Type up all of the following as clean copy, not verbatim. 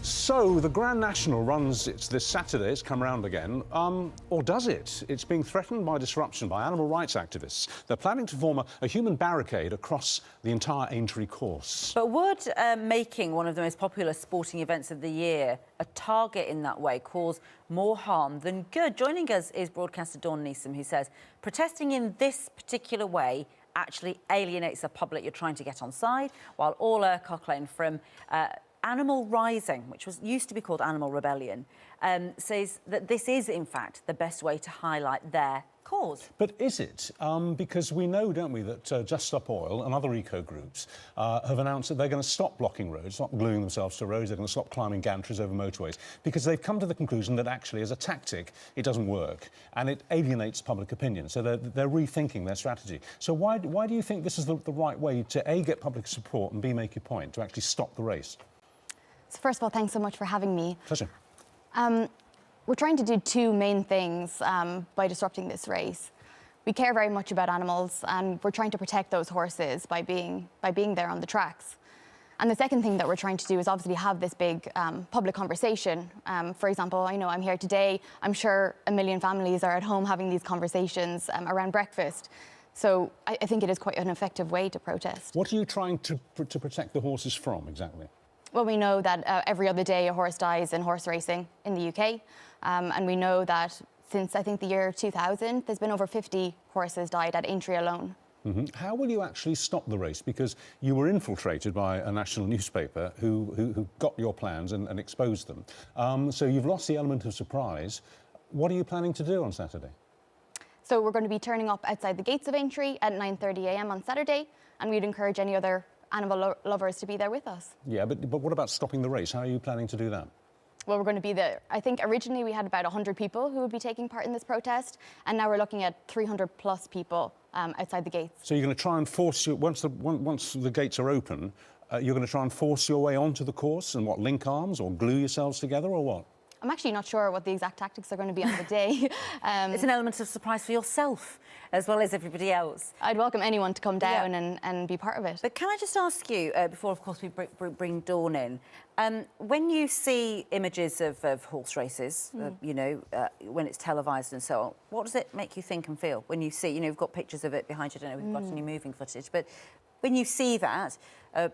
So the Grand National runs this Saturday. It's come around again, or does it? It's being threatened by disruption by animal rights activists. They're planning to form a human barricade across the entire Aintree course. But would making one of the most popular sporting events of the year a target in that way cause more harm than good? Joining us is broadcaster Dawn Neeson, who says protesting in this particular way actually alienates the public you're trying to get on side, while Orla Cochrane from Animal Rising, which used to be called Animal Rebellion, says that this is, in fact, the best way to highlight their cause. But is it? Because we know, don't we, that Just Stop Oil and other eco groups have announced that they're going to stop blocking roads, stop gluing themselves to roads, they're going to stop climbing gantries over motorways, because they've come to the conclusion that actually, as a tactic, it doesn't work and it alienates public opinion. So they're rethinking their strategy. So why do you think this is the right way to, A, get public support and, B, make your point, to actually stop the race? So first of all, thanks so much for having me. Pleasure. We're trying to do two main things by disrupting this race. We care very much about animals, and we're trying to protect those horses by being there on the tracks. And the second thing that we're trying to do is obviously have this big public conversation. For example, I know I'm here today. I'm sure 1 million families are at home having these conversations around breakfast. So I think it is quite an effective way to protest. What are you trying to protect the horses from, exactly? Well, we know that every other day a horse dies in horse racing in the UK. And we know that since, I think, the year 2000, there's been over 50 horses died at Aintree alone. Mm-hmm. How will you actually stop the race? Because you were infiltrated by a national newspaper who got your plans and exposed them. So you've lost the element of surprise. What are you planning to do on Saturday? So we're going to be turning up outside the gates of Aintree at 9:30 a.m. on Saturday, and we'd encourage any other animal lovers to be there with us. Yeah, but what about stopping the race? How are you planning to do that? Well, we're going to be there. I think originally we had about 100 people who would be taking part in this protest, and now we're looking at 300 plus people outside the gates. So you're going to try and force you, once the gates are open, you're going to try and force your way onto the course and link arms or glue yourselves together or what? I'm actually not sure what the exact tactics are going to be on the day. It's an element of surprise for yourself as well as everybody else. I'd welcome anyone to come down and be part of it. But can I just ask you, before, of course, we bring Dawn in, when you see images of horse races, when it's televised and so on, what does it make you think and feel when you see, you've got pictures of it behind you, I don't know if we've got any moving footage, but when you see that,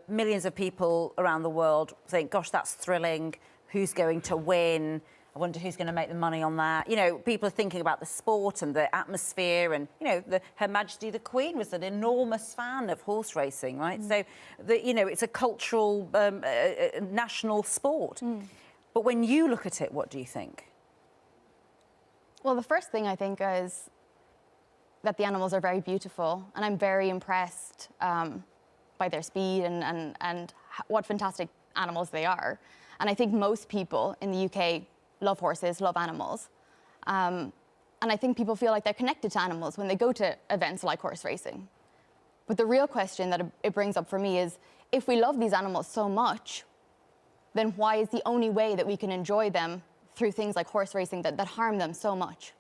millions of people around the world think, gosh, that's thrilling, who's going to win? I wonder who's going to make the money on that. People are thinking about the sport and the atmosphere, and Her Majesty the Queen was an enormous fan of horse racing, right? So, it's a cultural, national sport. But when you look at it, what do you think? Well, the first thing I think is that the animals are very beautiful, and I'm very impressed by their speed and what fantastic animals they are. And I think most people in the UK love horses, love animals. And I think people feel like they're connected to animals when they go to events like horse racing. But the real question that it brings up for me is, if we love these animals so much, then why is the only way that we can enjoy them through things like horse racing that harm them so much?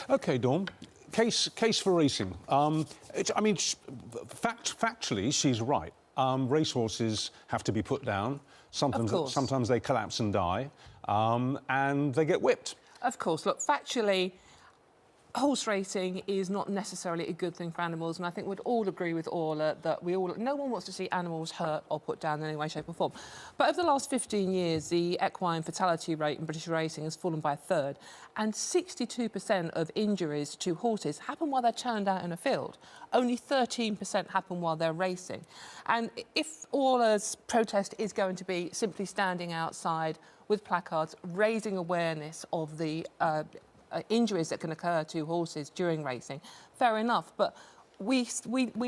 OK, Dawn. Case for racing. Factually, she's right. Racehorses have to be put down. Sometimes they collapse and die, and they get whipped. Of course. Look, factually, horse racing is not necessarily a good thing for animals, and I think we'd all agree with Orla that no one wants to see animals hurt or put down in any way, shape or form. But over the last 15 years, the equine fatality rate in British racing has fallen by a third, and 62% of injuries to horses happen while they're turned out in a field. Only 13% happen while they're racing. And if Orla's protest is going to be simply standing outside with placards, raising awareness of the injuries that can occur to horses during racing, fair enough. But we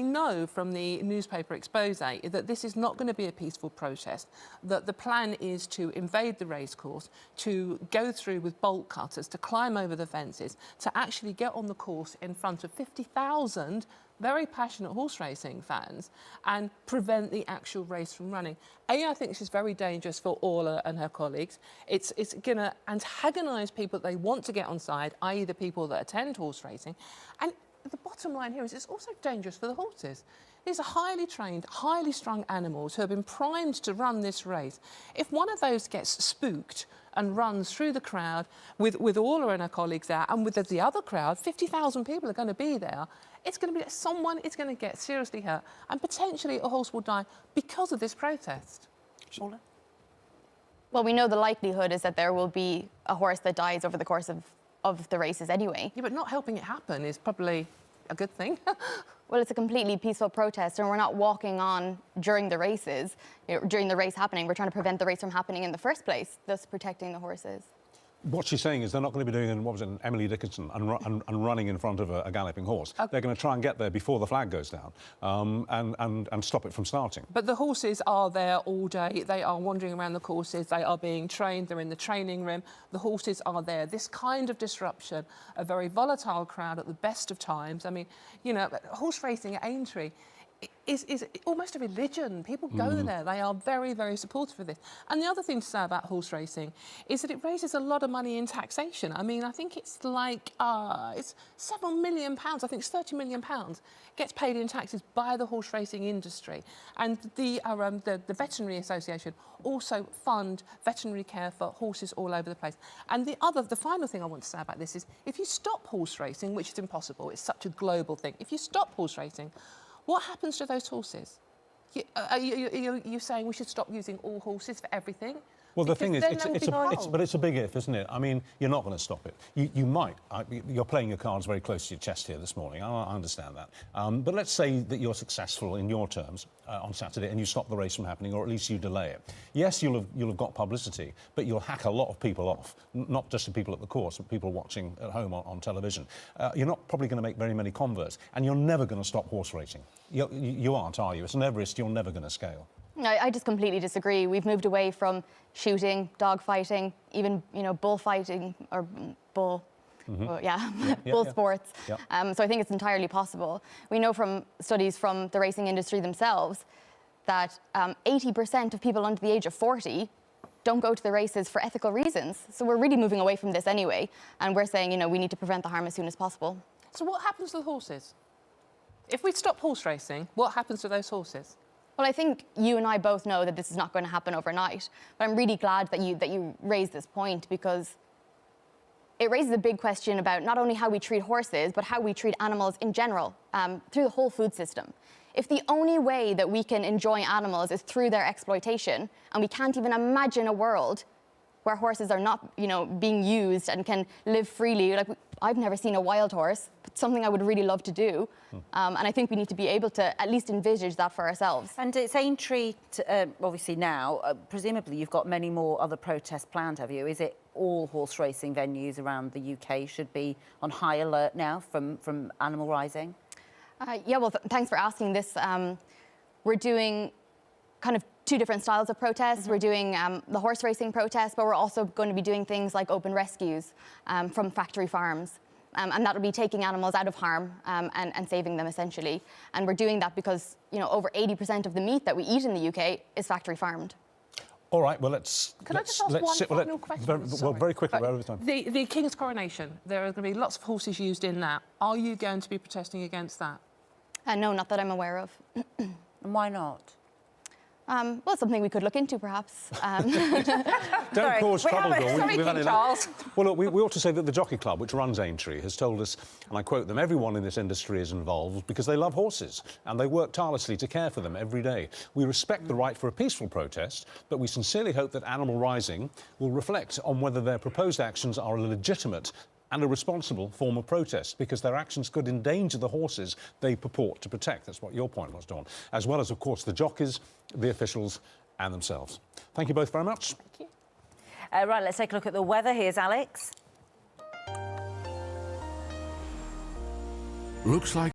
know from the newspaper expose that this is not going to be a peaceful protest, that the plan is to invade the racecourse, to go through with bolt cutters, to climb over the fences, to actually get on the course in front of 50,000 very passionate horse racing fans and prevent the actual race from running. I think this is very dangerous for Orla and her colleagues. It's going to antagonise people that they want to get on side, i.e. the people that attend horse racing. And the bottom line here is it's also dangerous for the horses. These are highly trained, highly strung animals who have been primed to run this race. If one of those gets spooked and runs through the crowd with Orla and her colleagues there, and with the other crowd, 50,000 people are going to be there, it's going to be someone is going to get seriously hurt, and potentially a horse will die because of this protest. Orla? Well, we know the likelihood is that there will be a horse that dies over the course of the races anyway. Yeah, but not helping it happen is probably a good thing. Well, it's a completely peaceful protest, and we're not walking on during the races, during the race happening. We're trying to prevent the race from happening in the first place, thus protecting the horses. What she's saying is they're not going to be doing, what was it, Emily Dickinson, and running in front of a galloping horse. Okay. They're going to try and get there before the flag goes down and stop it from starting. But the horses are there all day. They are wandering around the courses. They are being trained. They're in the training room. The horses are there. This kind of disruption, a very volatile crowd at the best of times. I mean, you know, horse racing at Aintree is almost a religion. People go there. They are very, very supportive of this. And the other thing to say about horse racing is that it raises a lot of money in taxation. I mean, I think it's like, it's several £million. I think it's £30 million gets paid in taxes by the horse racing industry. And the Veterinary Association also fund veterinary care for horses all over the place. And the final thing I want to say about this is if you stop horse racing, which is impossible, it's such a global thing, if you stop horse racing, what happens to those horses? Are you saying we should stop using all horses for everything? Well, the thing is, but it's a big if, isn't it? I mean, you're not going to stop it. You might. You're playing your cards very close to your chest here this morning. I understand that. But let's say that you're successful in your terms on Saturday and you stop the race from happening, or at least you delay it. Yes, you'll have got publicity, but you'll hack a lot of people off. Not just the people at the course, but people watching at home on television. You're not probably going to make very many converts, and you're never going to stop horse racing. You aren't, are you? It's an Everest you're never going to scale. I just completely disagree. We've moved away from shooting, dog fighting, even bullfighting or bull, bull sports. Yeah. So I think it's entirely possible. We know from studies from the racing industry themselves that 80% of people under the age of 40 don't go to the races for ethical reasons. So we're really moving away from this anyway, and we're saying we need to prevent the harm as soon as possible. So what happens to the horses? If we stop horse racing, what happens to those horses? Well, I think you and I both know that this is not going to happen overnight. But I'm really glad that you raised this point, because it raises a big question about not only how we treat horses, but how we treat animals in general through the whole food system. If the only way that we can enjoy animals is through their exploitation, and we can't even imagine a world where horses are not, being used and can live freely. Like, I've never seen a wild horse, but something I would really love to do. And I think we need to be able to at least envisage that for ourselves. And it's Aintree, obviously now, presumably you've got many more other protests planned, have you? Is it all horse racing venues around the UK should be on high alert now from animal rising? Yeah, well, thanks for asking this. We're doing kind of two different styles of protests. We're doing the horse racing protest, but we're also going to be doing things like open rescues from factory farms. And that will be taking animals out of harm and saving them, essentially. And we're doing that because, over 80% of the meat that we eat in the UK is factory farmed. All right, well, let's... Can I just ask one final question? Very quickly, we're over time. The King's coronation, there are going to be lots of horses used in that. Are you going to be protesting against that? No, not that I'm aware of. And why not? Well, something we could look into, perhaps. Don't cause trouble, Dawn. Sorry, King Charles. Well, look, we ought to say that the Jockey Club, which runs Aintree, has told us, and I quote them, everyone in this industry is involved because they love horses and they work tirelessly to care for them every day. We respect the right for a peaceful protest, but we sincerely hope that Animal Rising will reflect on whether their proposed actions are a legitimate and a responsible form of protest, because their actions could endanger the horses they purport to protect. That's what your point was, Dawn. As well as, of course, the jockeys, the officials and themselves. Thank you both very much. Thank you. Right, let's take a look at the weather. Here's Alex. Looks like